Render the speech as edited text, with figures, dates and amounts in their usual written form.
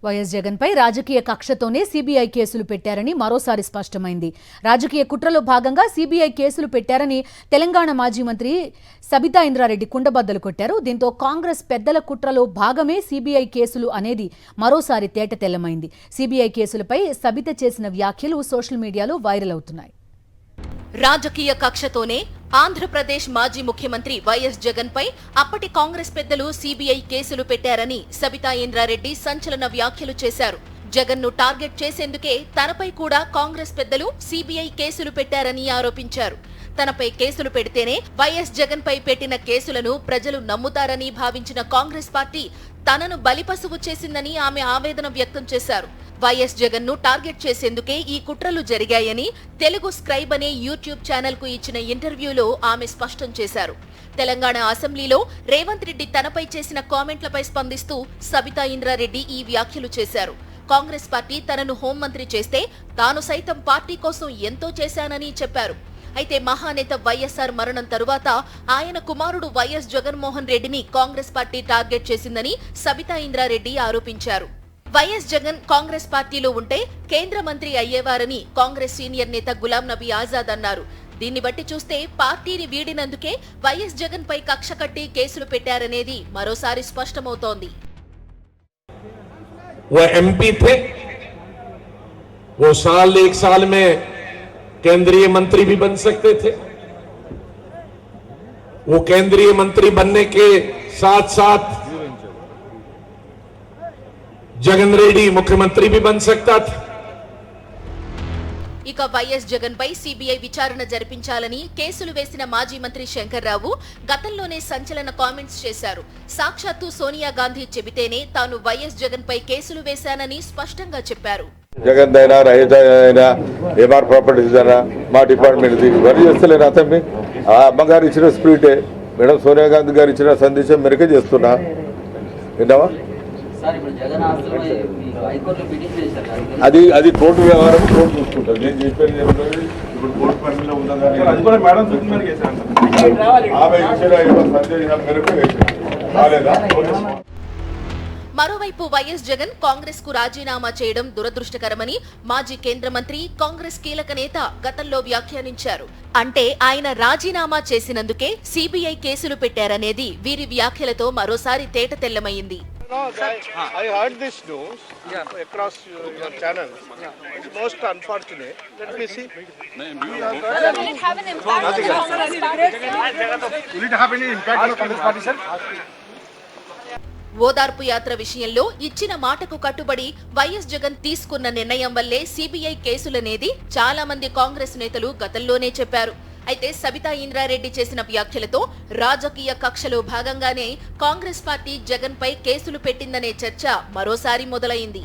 YS Jagan పై రాజకీయ కక్షతోనే CBI కేసులు పెట్టారని మరోసారి స్పష్టమైంది. రాజకీయ కుట్రలో భాగంగా సీబీఐ కేసులు పెట్టారని తెలంగాణ మాజీ మంత్రి సబితా ఇంద్రారెడ్డి కుండబద్దలు కొట్టారు. దీంతో కాంగ్రెస్ పెద్దల కుట్రలో భాగమే సీబీఐ కేసులు అనేది మరోసారి తేటతెల్లమైంది. సీబీఐ కేసులపై సబిత చేసిన వ్యాఖ్యలు సోషల్ మీడియాలో వైరల్ అవుతున్నాయి. రాజకీయ కక్షతోనే ఆంధ్రప్రదేశ్ మాజీ ముఖ్యమంత్రి వైఎస్ జగన్ పై అప్పటి కాంగ్రెస్ పెద్దలు సీబీఐ కేసులు పెట్టారని సబితా ఇంద్రారెడ్డి సంచలన వ్యాఖ్యలు చేశారు. జగన్ ను టార్గెట్ చేసేందుకే తనపై కూడా కాంగ్రెస్ పెద్దలు సీబీఐ కేసులు పెట్టారని ఆరోపించారు. తనపై కేసులు పెడితేనే వైఎస్ జగన్ పై పెట్టిన కేసులను ప్రజలు నమ్ముతారని భావించిన కాంగ్రెస్ పార్టీ తనను బలిపశువు చేసిందని ఆమె ఆవేదన వ్యక్తం చేశారు. వైఎస్ జగన్ ను టార్గెట్ చేసేందుకే ఈ కుట్రలు జరిగాయని తెలుగు స్క్రైబ్ అనే యూట్యూబ్ ఛానల్ కు ఇచ్చిన ఇంటర్వ్యూలో ఆమె స్పష్టం చేశారు. తెలంగాణ అసెంబ్లీలో రేవంత్ రెడ్డి తనపై చేసిన కామెంట్లపై స్పందిస్తూ సబితా ఇంద్రారెడ్డి ఈ వ్యాఖ్యలు చేశారు. కాంగ్రెస్ పార్టీ తనను హోంమంత్రి చేస్తే తాను సైతం పార్టీ కోసం ఎంతో చేశానని చెప్పారు. అయితే మహానేత వైఎస్ఆర్ మరణం తరువాత ఆయన కుమారుడు వైఎస్ జగన్మోహన్ రెడ్డిని కాంగ్రెస్ పార్టీ టార్గెట్ చేసిందని సబితా ఇంద్రారెడ్డి ఆరోపించారు. వైఎస్ జగన్ కాంగ్రెస్ పార్టీలో ఉంటే కేంద్ర మంత్రి అయ్యేవారని కాంగ్రెస్ సీనియర్ నేత గులాం నబీ ఆజాద్ అన్నారు. దీన్ని బట్టి చూస్తే పార్టీని వీడినందుకే వైఎస్ జగన్ పై కక్ష కట్టి కేసులు పెట్టారనేది మరోసారి స్పష్టమవుతోంది. केंद्रीय मंत्री भी बन सकते थे। वो केंद्रीय मंत्री बनने के साथ साथ जगन रेड्डी मुख्यमंत्री भी बन सकता था। ఇక వైఎస్ జగన్ పై సీబీఐ విచారణ జరిపించాలని కేసులు వేసిన మాజీ మంత్రి శంకర్ రావు గతంలోనే సంచలన కామెంట్స్ చేశారు. సాక్షాత్తు సోనియా గాంధీ చెబితేనే తాను వైఎస్ జగన్ పై కేసులు వేశానని స్పష్టంగా చెప్పారు. జగన్ దైనా రహితైనా ఏమార్ ప్రాపర్టీస్ అయినా మా డిపార్ట్మెంట్ వరి చేస్తలేను. అతన్ని ఆ అమ్మగారు ఇచ్చిన స్పీటే మేడం సోనియా గాంధీ గారు ఇచ్చిన సందేశం మేరకే చేస్తున్నా. విన్నావా? అది అది కోర్టు వ్యవహారం, కోర్టు చూసుకుంటారు. నేను చెప్పేది ఇప్పుడు కోర్టు పరిధిలో ఉన్నా కానీ ఆమె ఇచ్చిన సందేశం మేరకు కాలేదా? మరోవైపు వైఎస్ జగన్ కాంగ్రెస్ కు రాజీనామా చేయడం దురదృష్టకరమని మాజీ కేంద్ర మంత్రి కాంగ్రెస్ కీలక నేత గతంలో వ్యాఖ్యానించారు. అంటే ఆయన రాజీనామా చేసినందుకే సీబీఐ కేసులు పెట్టారనేది వీరి వ్యాఖ్యలతో మరోసారి తేటతెల్లమైంది. I heard this news across your channel. It's most unfortunate. Let me see. Will it have an impact? Will it have any impact on the Congress party, sir? ఓదార్పు యాత్ర విషయంలో ఇచ్చిన మాటకు కట్టుబడి వైఎస్ జగన్ తీసుకున్న నిర్ణయం వల్లే సీబీఐ కేసులనేది చాలా మంది కాంగ్రెస్ నేతలు గతంలోనే చెప్పారు. అయితే సబితా ఇంద్రారెడ్డి చేసిన వ్యాఖ్యలతో రాజకీయ కక్షలో భాగంగానే కాంగ్రెస్ పార్టీ జగన్ పై కేసులు పెట్టిందనే చర్చ మరోసారి మొదలైంది.